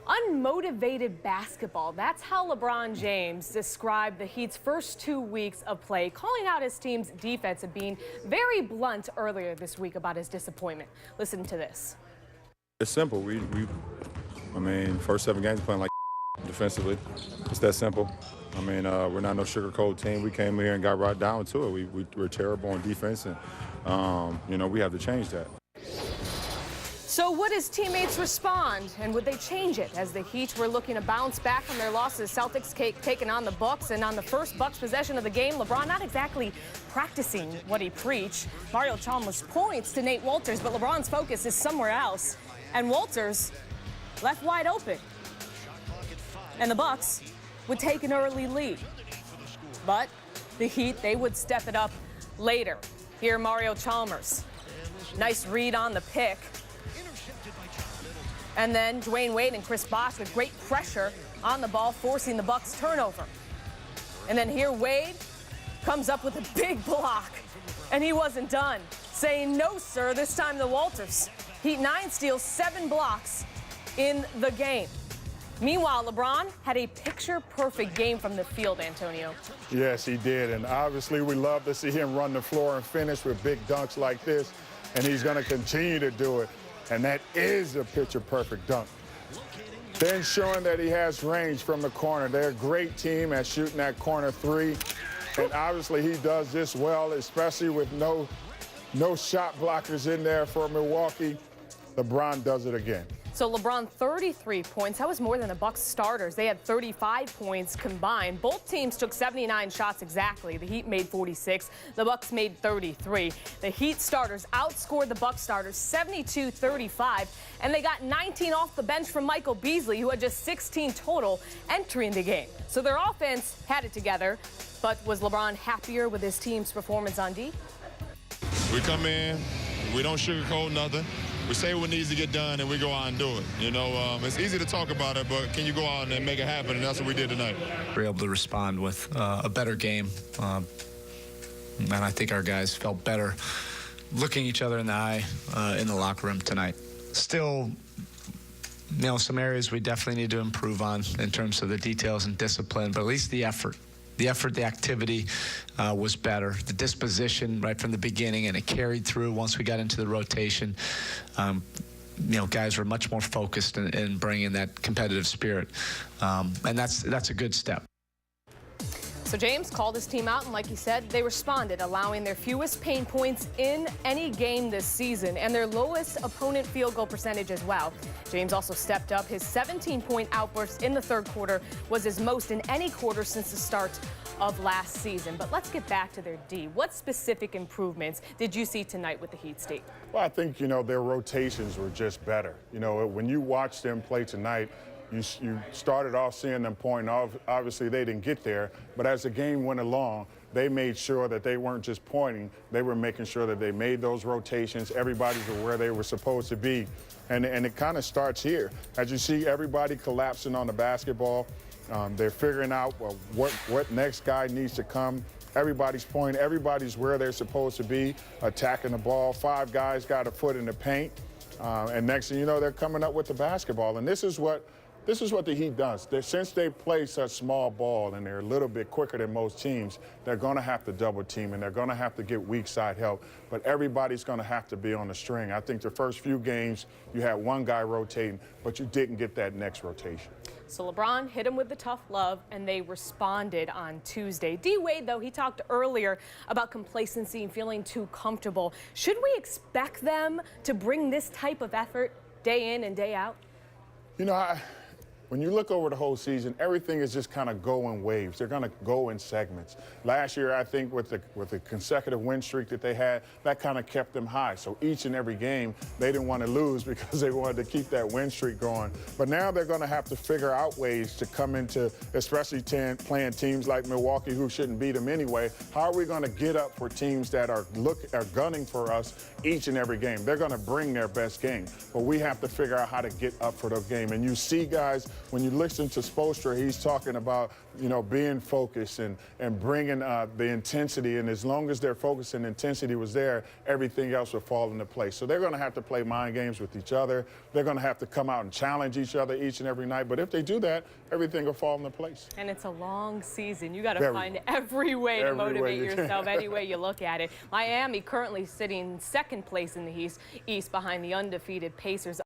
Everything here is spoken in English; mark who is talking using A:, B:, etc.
A: Unmotivated basketball. That's how LeBron James described the Heat's first 2 weeks of play, calling out his team's defense and being very blunt earlier this week about his disappointment. Listen to this.
B: It's simple. I mean, first 7 games playing like defensively. It's that simple. I mean, we're not no sugarcoat team. We came here and got right down to it. We're terrible on defense, and, you know, we have to change that.
A: So would his teammates respond, and would they change it as the Heat were looking to bounce back from their losses? Celtics taking on the Bucks, and on the first Bucks possession of the game, LeBron not exactly practicing what he preached. Mario Chalmers points to Nate Walters, but LeBron's focus is somewhere else, and Walters left wide open. And the Bucks would take an early lead. But the Heat, they would step it up later. Here, Mario Chalmers. Nice read on the pick. And then Dwayne Wade and Chris Bosh with great pressure on the ball, forcing the Bucks turnover. And then here Wade comes up with a big block, and he wasn't done, saying no, sir, this time to Walters. Heat 9 steals 7 blocks in the game. Meanwhile, LeBron had a picture-perfect game from the field, Antonio.
C: Yes, he did, and obviously we love to see him run the floor and finish with big dunks like this, and he's going to continue to do it. And that is a picture-perfect dunk. Then showing that he has range from the corner. They're a great team at shooting that corner 3. And obviously he does this well, especially with no shot blockers in there for Milwaukee. LeBron does it again.
A: So LeBron, 33 points. That was more than the Bucks starters. They had 35 points combined. Both teams took 79 shots exactly. The Heat made 46. The Bucks made 33. The Heat starters outscored the Bucks starters 72-35, and they got 19 off the bench from Michael Beasley, who had just 16 total entering the game. So their offense had it together, but was LeBron happier with his team's performance on D?
D: We come in, we don't sugarcoat nothing. We say what needs to get done, and we go out and do it. You know, it's easy to talk about it, but can you go out and make it happen? And that's what we did tonight.
E: We were able to respond with a better game, and I think our guys felt better looking each other in the eye in the locker room tonight. Still, you know, some areas we definitely need to improve on in terms of the details and discipline, but at least the effort. The effort, the activity was better. The disposition right from the beginning, and it carried through once we got into the rotation. You know, guys were much more focused in bringing that competitive spirit, and that's a good step.
A: So James called his team out, and like he said, they responded, allowing their fewest pain points in any game this season and their lowest opponent field goal percentage as well. James also stepped up. His 17-point outburst in the third quarter was his most in any quarter since the start of last season. But let's get back to their D. What specific improvements did you see tonight with the Heat, Steve?
C: Well, I think, you know, their rotations were just better. You know, when you watch them play tonight, you started off seeing them point off. Obviously, they didn't get there, but as the game went along, they made sure that they weren't just pointing. They were making sure that they made those rotations. Everybody's where they were supposed to be, and it kind of starts here. As you see everybody collapsing on the basketball, they're figuring out, well, what next guy needs to come. Everybody's pointing. Everybody's where they're supposed to be, attacking the ball. 5 guys got a foot in the paint, and next thing you know, they're coming up with the basketball. And this is what the Heat does. Since they play such small ball and they're a little bit quicker than most teams, they're going to have to double team and they're going to have to get weak side help. But everybody's going to have to be on the string. I think the first few games you had one guy rotating, but you didn't get that next rotation.
A: So LeBron hit him with the tough love, and they responded on Tuesday. D. Wade, though, he talked earlier about complacency and feeling too comfortable. Should we expect them to bring this type of effort day in and day out?
C: You know, when you look over the whole season, everything is just kind of go in waves. They're going to go in segments. Last year, I think with the consecutive win streak that they had, that kind of kept them high. So each and every game, they didn't want to lose because they wanted to keep that win streak going. But now they're going to have to figure out ways to come into, especially playing teams like Milwaukee, who shouldn't beat them anyway. How are we going to get up for teams that are gunning for us each and every game? They're going to bring their best game, but we have to figure out how to get up for those games. And you see guys when you listen to Spoelstra, he's talking about, you know, being focused and bringing the intensity. And as long as their focus and intensity was there, everything else would fall into place. So they're going to have to play mind games with each other. They're going to have to come out and challenge each other each and every night. But if they do that, everything will fall into place.
A: And it's a long season. You got to find every way to motivate yourself, any way you look at it. Miami currently sitting second place in the East behind the undefeated Pacers.